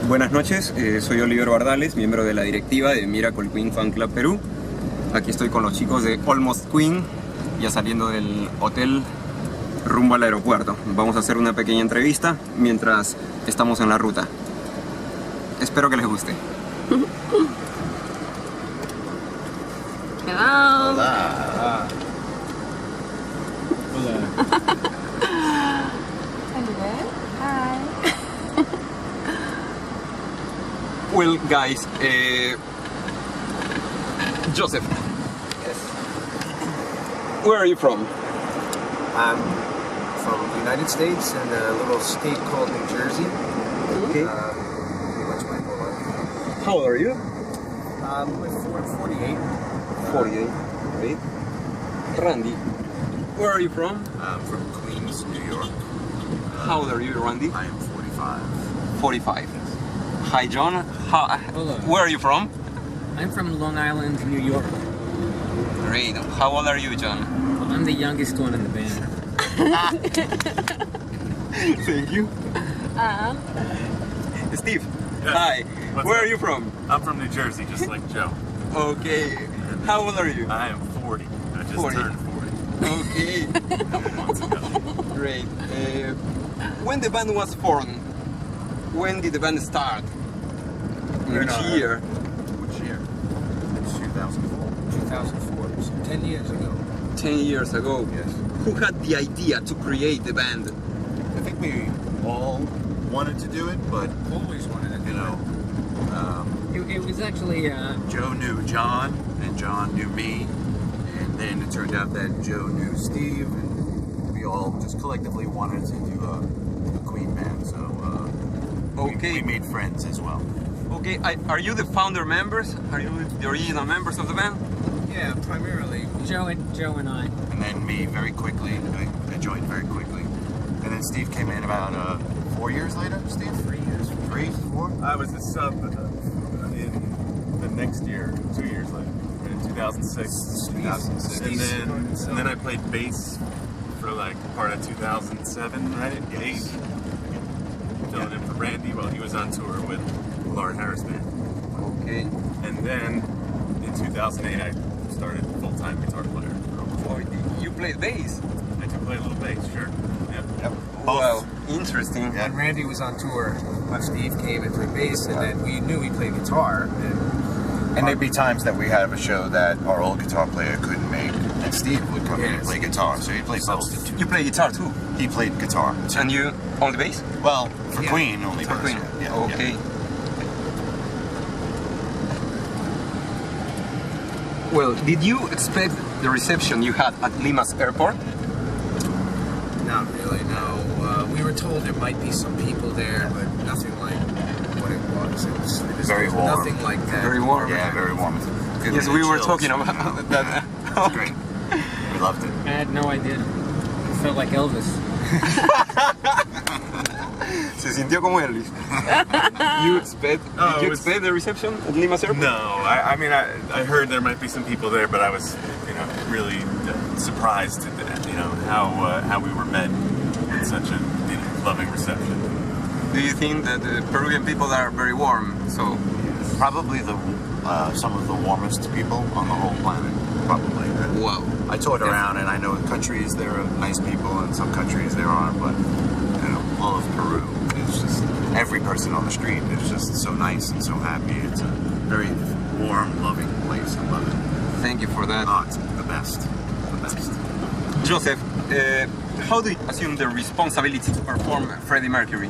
Buenas noches, soy Oliver Bardales, miembro de la directiva de Miracle Queen Fan Club Perú. Aquí estoy con los chicos de Almost Queen, ya saliendo del hotel rumbo al aeropuerto. Vamos a hacer una pequeña entrevista mientras estamos en la ruta. Espero que les guste. Hello. Hola. Hola. Hello. Hi. Well, guys, Joseph. Yes. Where are you from? I'm from the United States in a little state called New Jersey. Okay. Pretty much my whole life. How old are you? I'm 48. 48. Great. Randy, where are you from? I'm from Queens, New York. How old are you, Randy? I am 45. 45. Hi, John. Hello. Where are you from? I'm from Long Island, New York. Great. How old are you, John? I'm the youngest one in the band. Thank you. Steve. Yes. Hi. What's Where up? are you from? I'm from New Jersey, just like Joe. Okay. How old are you? I am 40. I just 40. turned 40 Okay. a couple months ago. Great. When the band was formed, when did the band start? Which year? Which year? It's 2004. 2004, so 10 years ago. 10 years ago. Yes. Who had the idea to create the band? I think we all wanted to do it, but Always wanted to do you know, It was actually Joe knew John, and John knew me, and then it turned out that Joe knew Steve, and we all just collectively wanted to do a Queen band. So Okay. we made friends as well. Okay. Are you the founder members? Are you the original members of the band? Yeah, primarily. Joe and I. And then me very quickly, I joined very quickly. And then Steve came in about 4 years later, Steve? 3 years. 3, 4? I was a sub in the next year, 2 years later, in 2006. 2006. And then I played bass for like part of 2007, right? Yes. 8. Filling in for Randy while he was on tour with Lord Harris Band. Okay. And then in 2008, I started full-time guitar player. Oh, you played bass? I do play a little bass, sure. Yeah. Yep. Wow, interesting. Yeah. When Randy was on tour, Steve came and played bass, and then we knew he played guitar. And there'd be times that we have a show that our old guitar player couldn't make, and Steve would come in and Yes. play guitar, so he played both. You play guitar too? He played guitar. And you only bass? Well, for Yeah. Queen, only For bass. Queen. Yeah, Okay. yeah. Well, did you expect the reception you had at Lima's airport? Not really, no. We were told there might be some people there, but nothing like what it was. It was Very warm. Nothing like that. Very warm. Yeah, very warm. Yes, we were Chills. talking about that. It was great. We loved it. I had no idea. It felt like Elvis. Se sintió como Elvis. Did you expect the reception at Lima's airport? No, I mean, I heard there might be some people there, but I was, really surprised at, how we were met with such a, loving reception. Do you think that the Peruvian people are very warm? So, Probably some of the warmest people on the whole planet. Probably. wow. I toured around, and I know in countries there are nice people, and some countries there aren't. But all of Peru is just every person on the street is just so nice and so happy. It's a very warm, loving place. I love it. Thank you for that. Oh, it's the best. The best. Joseph, how do you assume the responsibility to perform Freddie Mercury?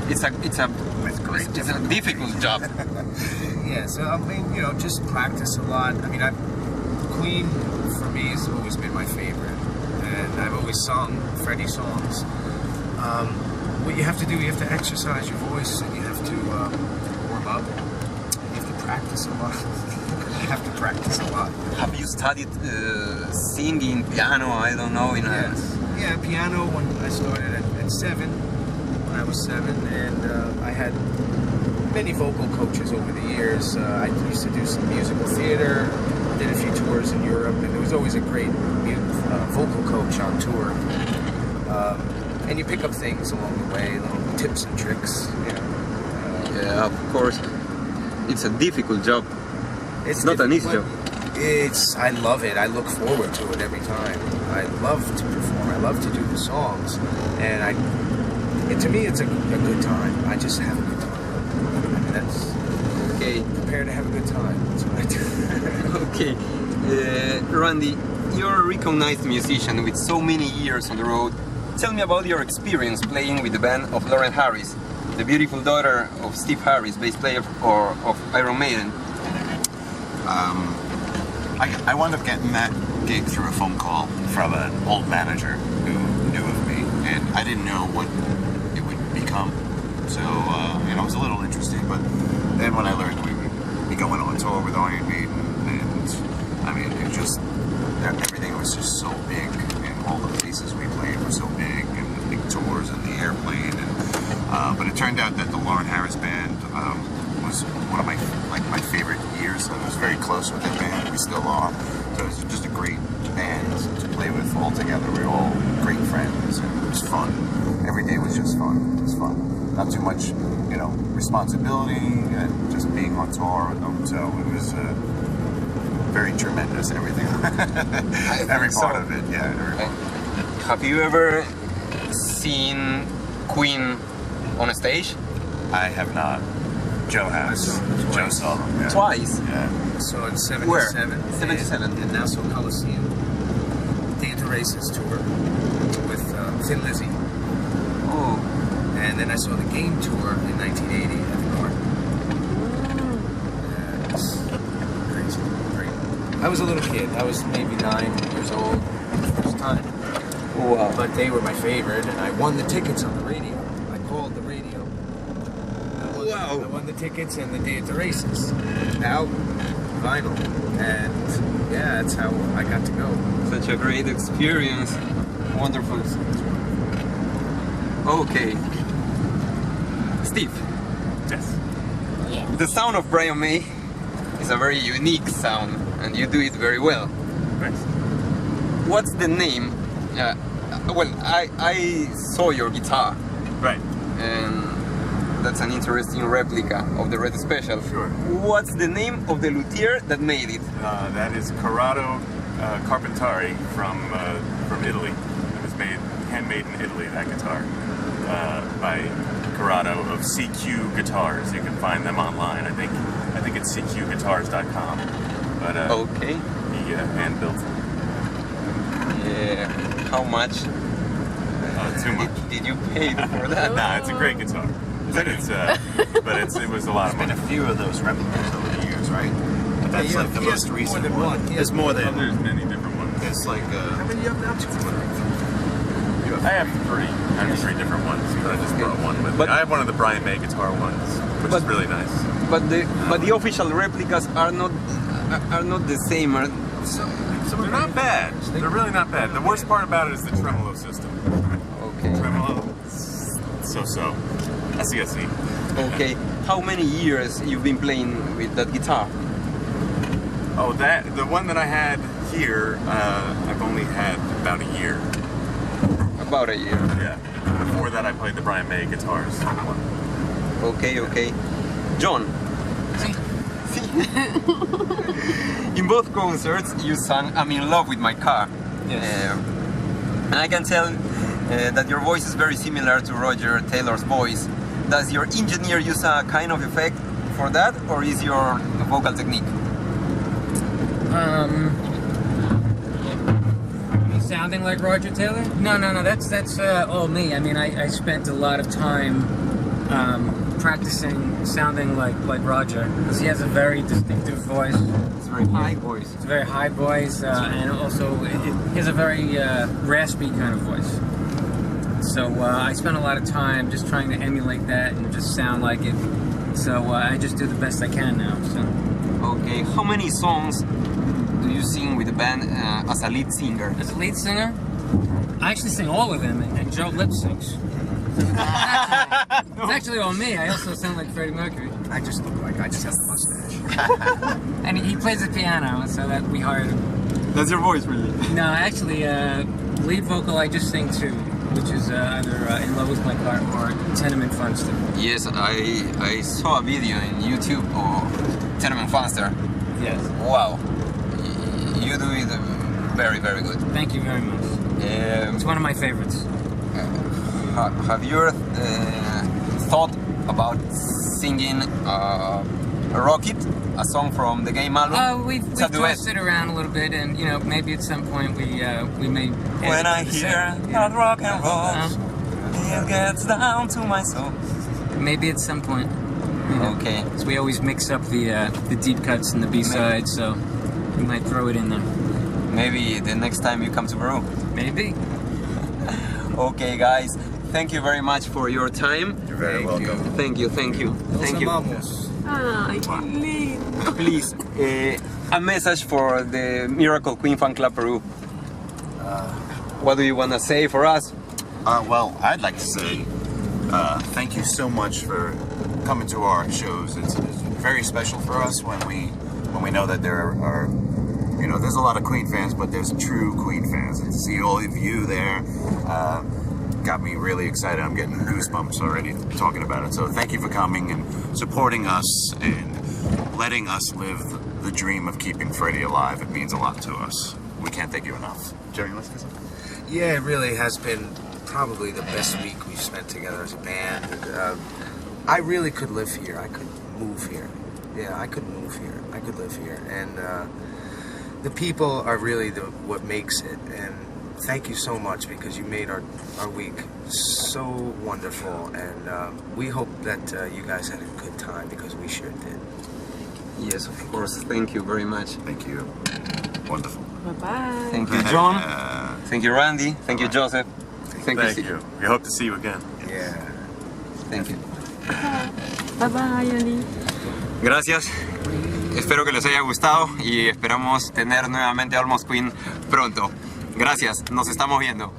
It's a difficult job. Yeah, so I mean, just practice a lot. I mean, Queen for me has always been my favorite, and I've always sung Freddie songs. What you have to do, you have to exercise your voice, and you have to warm up. You have to practice a lot. You have to practice a lot. Have you studied singing, piano, I don't know, Yes. Yeah, piano when I started at 7, when I was 7, and I had many vocal coaches over the years. I used to do some musical theater, did a few tours in Europe, and there was always a great vocal coach on tour. And you pick up things along the way, little tips and tricks, Of course, it's a difficult job. It's not an easy job. I love it. I look forward to it every time. I love to perform. I love to do the songs, and to me, it's a good time. I just have a good time. I mean, that's Okay. prepare to have a good time. That's what I do. Okay, Randy, you're a recognized musician with so many years on the road. Tell me about your experience playing with the band of Lauren Harris, the beautiful daughter of Steve Harris, bass player of Iron Maiden. I wound up getting that gig through a phone call from an old manager who knew of me, and I didn't know what it would become. So, it was a little interesting, but then when I learned we would be going on tour with Iron Maiden, and I mean, everything was just so big, and all the places we played were so big, and the big tours and the airplane, but it turned out that the Lauren Harris band was one of my favorite years. I was very close with that band. We still are. So it was just a great band to play with all together. We were all great friends, and it was fun. Every day was just fun. It was fun. Not too much, responsibility, and just being on tour. So it was very tremendous. Everything, every part of it. Yeah. Every part. Have you ever seen Queen on a stage? I have not. Joe has. Joe saw them. Yeah. Twice. Yeah. So in 77. Where? 77. In Nassau Coliseum. Theater Races tour with Thin Lizzy. Oh, And then I saw the Game tour in 1980 at the Garden. It was crazy. Great. I was a little kid. I was maybe 9 years old the first time. wow. But they were my favorite, and I won the tickets on the radio. I called the radio. Wow. I won the tickets and the day at the races. Album, vinyl, and yeah, that's how I got to go. Such a great experience. Wonderful. Okay. Steve, Yes. the sound of Brian May is a very unique sound, and you do it very well. Thanks. What's the name? Well, I saw your guitar, Right. and that's an interesting replica of the Red Special. Sure. What's the name of the luthier that made it? That is Corrado Carpentari from Italy. It was handmade in Italy, that guitar, by Corrado of CQ Guitars. You can find them online. I think it's cqguitars.com. But Okay. he hand built it. Yeah. How much Too much. did you pay for that? Nah, it's a great guitar. But it was a lot of Been money. a few of those replicas over the years, right? But that's like the most recent one. There's more than There's many different ones. There's like How many you have now? 200. I have three. I have three different ones, but I just brought one with me. But- I have one of the Brian May guitar ones, which is really nice. But the official replicas are not the same. They're not bad. They're really not bad. The worst part about it is the tremolo system. Okay. Tremolo, so. I see. Okay. How many years you've been playing with that guitar? Oh, the one that I had here, I've only had about a year. About a year. Yeah. Before that, I played the Brian May guitars. Okay. John. In both concerts, you sang "I'm in love with my car." Yes. And I can tell that your voice is very similar to Roger Taylor's voice. Does your engineer use a kind of effect for that, or is your vocal technique? Sounding like Roger Taylor? No. That's all me. I mean, I spent a lot of time practicing sounding like Roger, because he has a very distinctive voice. It's a very high voice. It's a very high voice, and also he has a very raspy kind of voice. So I spent a lot of time just trying to emulate that and just sound like it. So I just do the best I can now. So. Okay. How many songs do you sing with the band as a lead singer? As a lead singer, I actually sing all of them, and Joe lip syncs. It's actually all me. I also sound like Freddie Mercury. I just look like I just have a mustache. And he plays the piano, so that we hired him. That's your voice, really? No, actually, lead vocal I just sing too. which is either In Love With My Car or Tenement Funster. Yes, I saw a video in YouTube of Tenement Funster. Yes. Wow, you do it very, very good. Thank you very much. It's one of my favorites. Have you ever thought about singing Rocket, a song from the game album? We've tossed it around a little bit, and you know, maybe at some point we may. When I hear that rock and roll, it gets down to my soul. Maybe at some point. You know, Okay. so we always mix up the deep cuts and the B-sides, so we might throw it in there. Maybe the next time you come to Peru. Maybe. Okay, guys. Thank you very much for your time. You're very welcome. Thank you, thank you, thank you. Ay, qué lindo. Please, a message for the Miracle Queen Fan Club Peru. What do you want to say for us? Well, I'd like to say thank you so much for coming to our shows. It's very special for us when we know that there are, you know, there's a lot of Queen fans, but there's true Queen fans. And to see all of you there got me really excited. I'm getting goosebumps already talking about it. So thank you for coming and supporting us and letting us live the dream of keeping Freddie alive. It means a lot to us. We can't thank you enough. Jerry, let's get something. Yeah, it really has been probably the best week we've spent together as a band. And, I really could live here. I could move here. Yeah, I could move here. I could live here. And the people are really what makes it. And thank you so much, because you made our week so wonderful. And we hope that you guys had a good time, because we sure did. Yes, of course. Thank you very much. Thank you. Wonderful. Bye-bye. Thank you, John. Thank you, Randy. Thank you, Joseph. Thank you. We hope to see you again. Yeah. Thank you. Bye-bye, Oli. Gracias. Espero que les haya gustado y esperamos tener nuevamente a Almost Queen pronto. Gracias. Nos estamos viendo.